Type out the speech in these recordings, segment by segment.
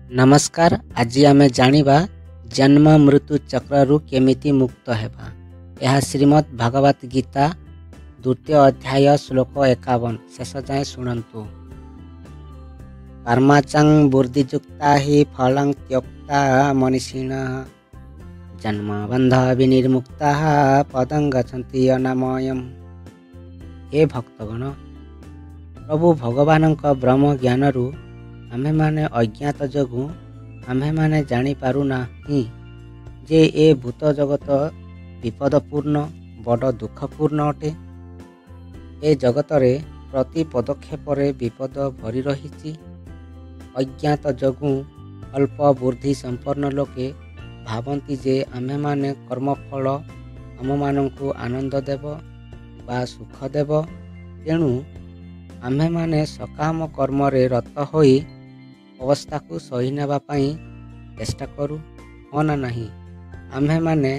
नमस्कार। आज आम जानिबा जन्म मृत्यु चक्रु केमिति मुक्त हेबा। यह श्रीमद् भागवत गीता द्वितीय अध्याय श्लोक 51 शेष जाए शुणु। कर्माचं बुद्धियुक्ता हि फलं त्यक्ता मनीषिण जन्म बंध विनिर्मुक्ता पदं गच्छन्ति अनामयम्। हे भक्तगण, प्रभु भगवान ब्रह्म ज्ञानरु आम्भे माने अज्ञात जोगु आम्भे माने जानी पारुना ही जे ए भूत जगत विपदपूर्ण बड़ दुखपूर्ण अटे। ए जगत रे प्रति पदक्षेप विपद भरी रही। अज्ञात जोगु अल्प बुद्धि संपन्न लोके भावती जे आम्भे माने कर्मफल आम मानंकु आनंद देव बा सुख देव। तेणु आम्भे माने सकाम कर्म रे रत होई अवस्था को सही नेबा पई चेष्टा करू। हाँ ना नहीं, आम्भे माने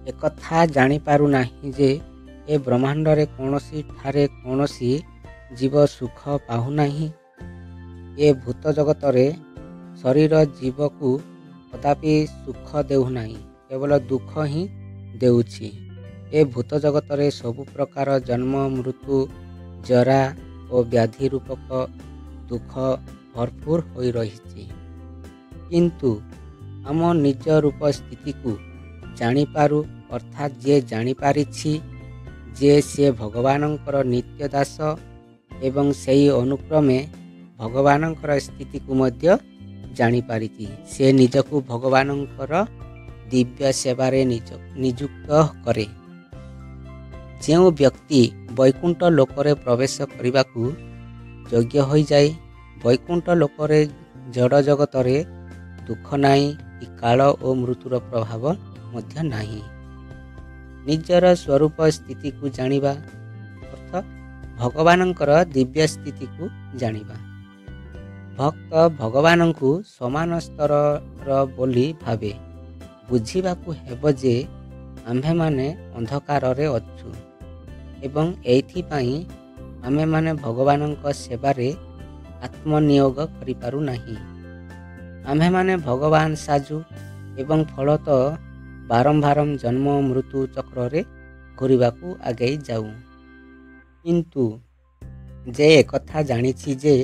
एकथा जानी पारू नाही जे ए ब्रह्मांड रे कोनोसी ठारे कोनोसी जीव सुख पाहु नाही। ए भूत जगत रे शरीर जीव को कदापि सुख देउ नाही, केवल दुख ही देउछि। ए भूत जगत रे सबु प्रकार जन्म मृत्यु जरा और व्याधि रूपक दुख भरपूर हो रही। किंतु आम निज रूप स्थिति को जानिपारू, अर्थात जे जानिपारिछि जे से भगवानंकर नित्य दास एवं सही अनुक्रमे भगवानंकर स्थिति को मध्य जानिपारिछि। से निजको भगवानंकर दिव्य सेवारे नियुक्त करे। जो व्यक्ति वैकुंठ लोकरे प्रवेश करने योग्य हो जाए, वैकुंठ लोकरे जड़ जगत रे दुख नाही कि काल और मृत्युर प्रभाव मध्य नाही। निजर स्वरूप स्थिति को जानिबा अर्थ भगवानंकर दिव्य स्थिति को जानिबा। भक्त भगवान को समान स्तर बोली भावे बुझीबा को हेबो जे आम्भे माने अंधकार रे अछु एवं एथि पई आमे माने भगवानंक सेवारे आत्मनियोग करि पारु नाही। आम्भे माने भगवान साजु एवं फलत बारंबार जन्म मृत्यु चक्र रे घुरिबाकू आगे जाऊ। किंतु जे एकथा जानिछि जे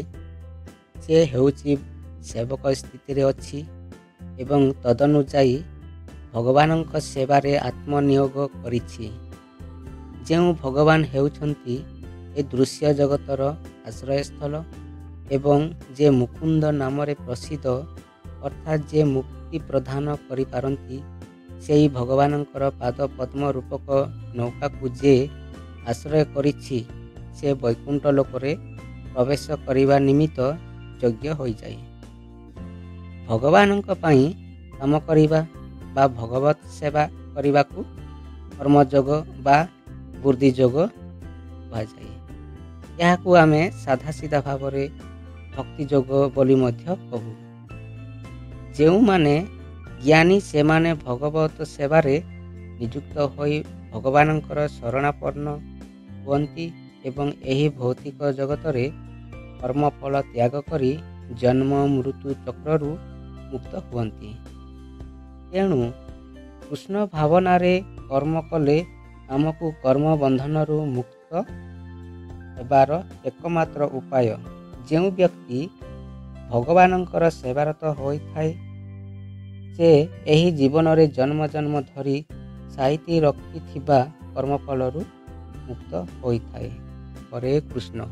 से हेउछि सेवक स्थिति रे अछि एवं तदनुजाई भगवानंक सेवारे आत्मनियोग करिछि। जेउ भगवान हेउछन्ति ए दृश्य जगतर आश्रयस्थल एवं जे मुकुंद नाम रे प्रसिद्ध, अर्थात जे मुक्ति प्रदान करि पारंती, सेही भगवानंकर पाद पद्म रूपक नौका को जे आश्रय करिछि से वैकुंठ लोकरे प्रवेश करिवा निमित्त योग्य हो जाए। भगवानंक पई काम करिबा बा भगवत सेवा करिबा को कर्मयोग बा बुद्धि योग कहा जाए। यह को आमे साधा सीधा भाव रे भक्ति योग बोली मध्य कहू। जेउ माने ज्ञानी से माने भगवत सेवारे नियुक्त होई भगवानंकर शरणापन्न हुअन्ति एवं एही भौतिक जगत रे कर्मफल त्याग करी जन्म मृत्यु चक्रु मुक्त हुअन्ति। तेणु कृष्ण भावना रे कर्म कले आमको कर्म बंधनरु मुक्त हेबार एकमात्र उपाय। जो व्यक्ति भगवानंकर सेवारत होइथाए से एही जीवन रे जन्म जन्म धरी साइती रखिथिबा कर्मफलरु मुक्त होइथाए। हरे कृष्ण।